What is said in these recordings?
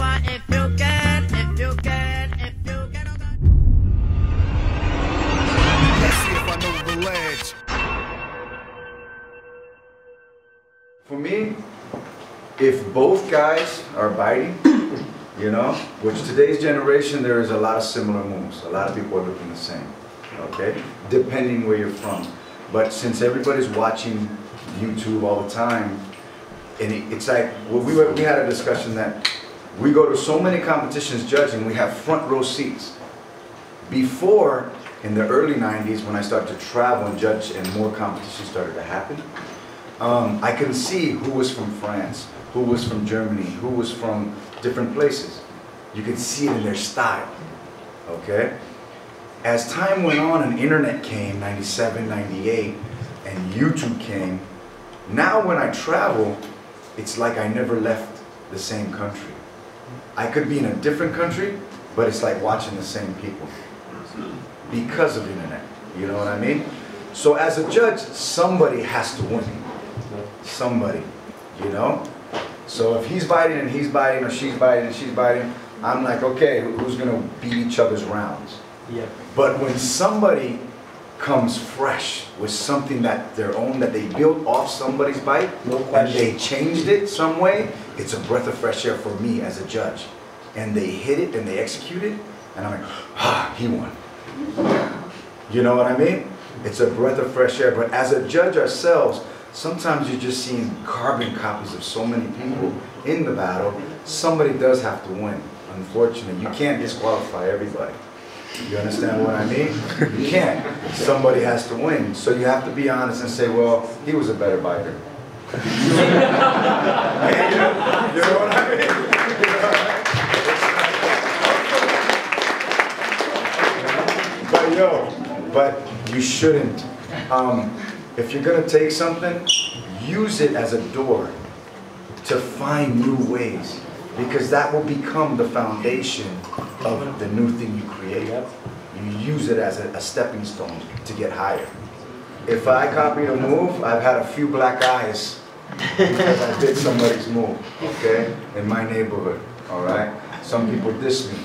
over if you can, if you can, if you can. Let's see if I know the ledge. For me, if both guys are biting, you know, which today's generation there is a lot of similar moves. A lot of people are looking the same, okay? Depending where you're from. But since everybody's watching YouTube all the time, and it's like, well, we had a discussion that we go to so many competitions judging, we have front row seats. Before, in the early 90s, when I started to travel and judge and more competitions started to happen, I could see who was from France, who was from Germany, who was from different places. You could see it in their style, okay? As time went on and internet came, 97, 98, and YouTube came, now when I travel, it's like I never left the same country. I could be in a different country, but it's like watching the same people because of the internet, you know what I mean? So as a judge, somebody has to win. Somebody, you know? So if he's biting and he's biting, or she's biting and she's biting, I'm like, okay, who's gonna beat each other's rounds? Yeah. But when somebody comes fresh with something that their own, that they built off somebody's bite, and they changed it some way, it's a breath of fresh air for me as a judge. And they hit it and they execute it, and I'm like, ah, he won. You know what I mean? It's a breath of fresh air. But as a judge ourselves, sometimes you're just seeing carbon copies of so many people in the battle. Somebody does have to win. Unfortunately, you can't disqualify everybody. You understand what I mean? You can't. Somebody has to win. So you have to be honest and say, well, he was a better biter. You know what I mean? But you shouldn't. If you're gonna take something, use it as a door to find new ways, because that will become the foundation of the new thing you create. You use it as a stepping stone to get higher. If I copied a move, I've had a few black eyes because I did somebody's move, okay, in my neighborhood, all right? Some people diss me.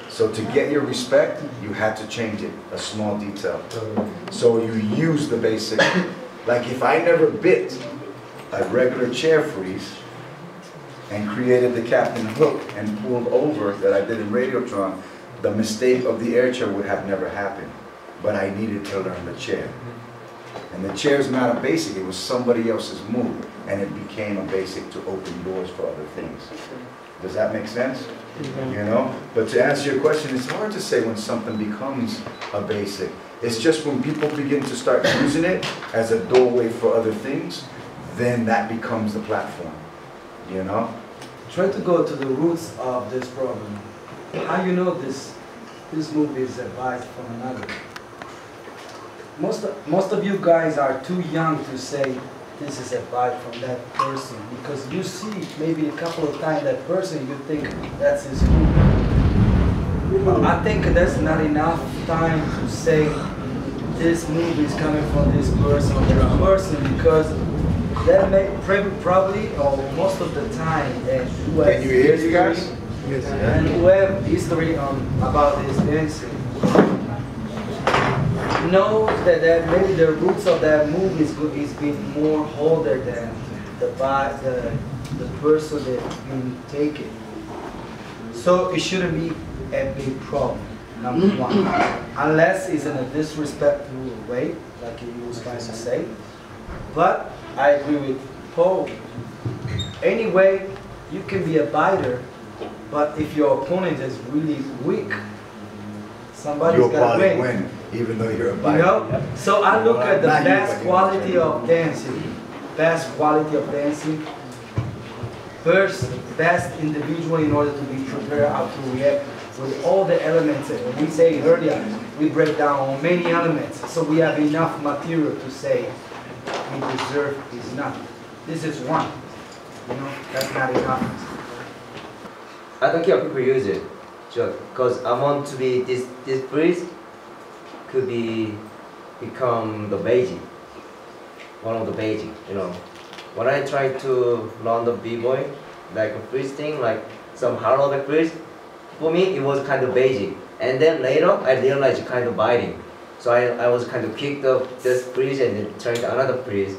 So to get your respect, you had to change it, a small detail. So you use the basic, like if I never bit a regular chair freeze and created the captain hook and pulled over that I did in Radiotron, the mistake of the air chair would have never happened. But I needed to learn the chair. And the chair is not a basic, it was somebody else's move. And it became a basic to open doors for other things. Does that make sense? You know? But to answer your question, it's hard to say when something becomes a basic. It's just when people begin to start using it as a doorway for other things, then that becomes the platform. You know? Try to go to the roots of this problem. How you know this move is advised from another? Most of you guys are too young to say this is advice from that person, because you see maybe a couple of times that person, you think that's his move. I think that's not enough time to say this move is coming from this person or that person, because that may probably, or most of the time, who Can you hear you guys? Yes. And who have history about this dancing knows that maybe the roots of that move is being more older than the person that being taken. So it shouldn't be a big problem, number one. Unless it's in a disrespectful way, like he was trying to say. But I agree with Poe. Anyway, you can be a biter, but if your opponent is really weak, somebody's got to win. Even though you're a biter. You know? So I look at the best quality of dancing. Best quality of dancing. First, best individual in order to be prepared how to react with all the elements. We say earlier, we break down on many elements. So we have enough material to say we deserve is enough. This is one. You know, that's not enough. I don't care if people use it, because I want to be this breeze could become the Beijing, one of the Beijing. You know, when I try to learn the b-boy, like a freeze thing, like some hollow back freeze. For me, it was kind of basic. And then later, I realized kind of biting. So I was kind of kicked up this freeze and then turned to another freeze.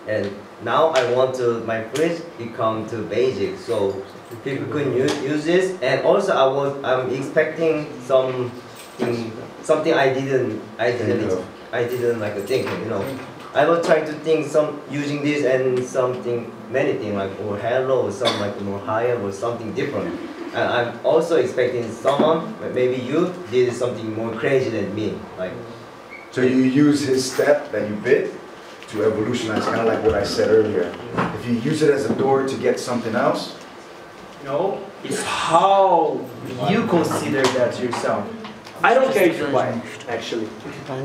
And now I want to my freeze become to basic, so people could use this. And also I'm expecting something I didn't like think, you know. I was trying to think some using this and something many things like or hello or some like more higher or something different. And I'm also expecting someone, maybe you, did something more crazy than me. Like, So you use his step that you bit to evolutionize, kind of like what I said earlier. If you use it as a door to get something else, No, it's how you consider that yourself. I don't care if you bite, actually.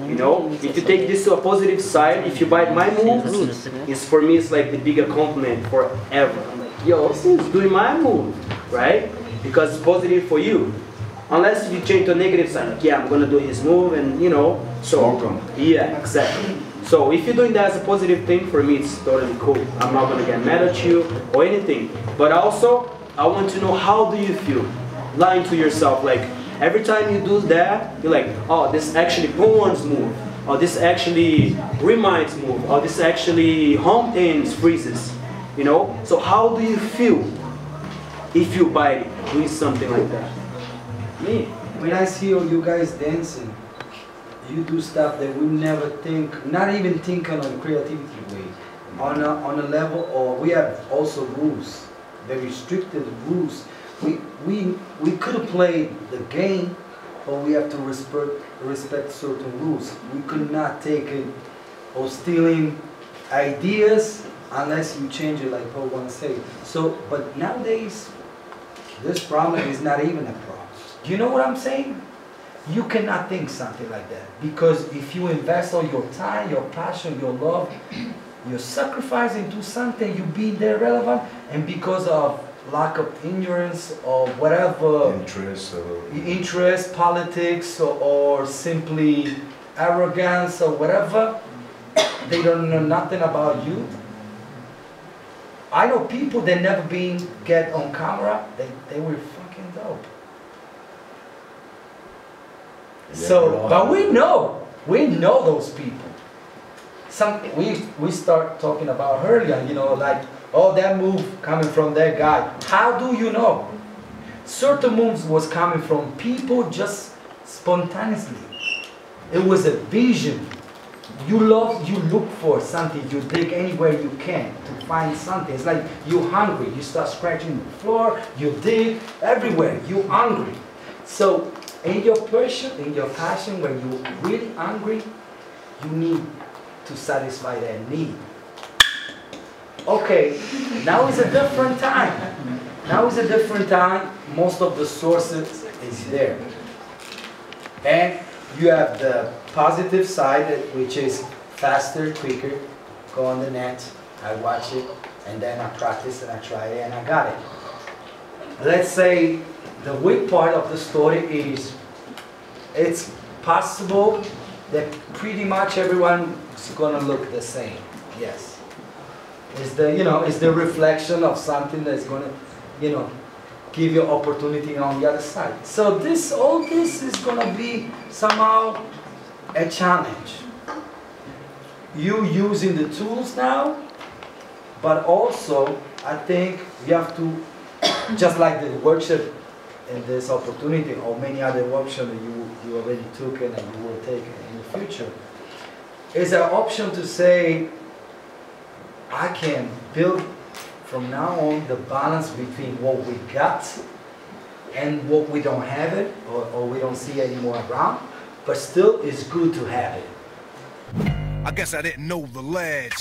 You know, if you take this to a positive side, if you bite my moves, it's for me it's like the bigger compliment forever. I'm like, yo, this is doing my move, right? Because it's positive for you. Unless you change to a negative side, like, yeah, I'm gonna do his move, and you know, so Smoke 'em. yeah, exactly. So if you're doing that as a positive thing, for me it's totally cool. I'm not gonna get mad at you or anything. But also, I want to know how do you feel? Lying to yourself, like every time you do that, you're like, oh, this actually Poe1's move, or this actually reminds move, or this actually Hong10's freezes, you know? So how do you feel if you bite doing something like that? Me. When I see you guys dancing, you do stuff that we never think, not even think on a creativity way, on a level, or we have also rules, very restricted rules. We could have played the game, but we have to respect certain rules. We could not take it or stealing ideas unless you change it like Poe1 said. So, but nowadays, this problem is not even a problem. You know what I'm saying? You cannot think something like that, because if you invest all your time, your passion, your love, you're sacrificing to something, you being there relevant, and because of lack of ignorance or whatever interest, politics, or simply arrogance or whatever, they don't know nothing about you. I know people that never been get on camera, they were fucking dope. So, but we know those people. We start talking about earlier, you know, like, oh, that move coming from that guy. How do you know? Certain moves was coming from people just spontaneously. It was a vision. You look for something, you dig anywhere you can to find something. It's like you're hungry, you start scratching the floor, you dig everywhere, you're hungry. So, in your passion, when you're really hungry, you need to satisfy that need. Okay, now is a different time. Now is a different time. Most of the sources is there. And you have the positive side, which is faster, quicker. Go on the net, I watch it, and then I practice and I try it and I got it. Let's say the weak part of the story is it's possible that pretty much everyone is gonna look the same. Yes. It's the reflection of something that's gonna, give you opportunity on the other side. So all this is gonna be somehow a challenge. You using the tools now, but also I think you have to, just like the workshop and this opportunity or many other workshops that you already took and you will take in the future, is an option to say, I can build from now on the balance between what we got and what we don't have it or we don't see anymore around, but still it's good to have it. I guess I didn't know the ledge.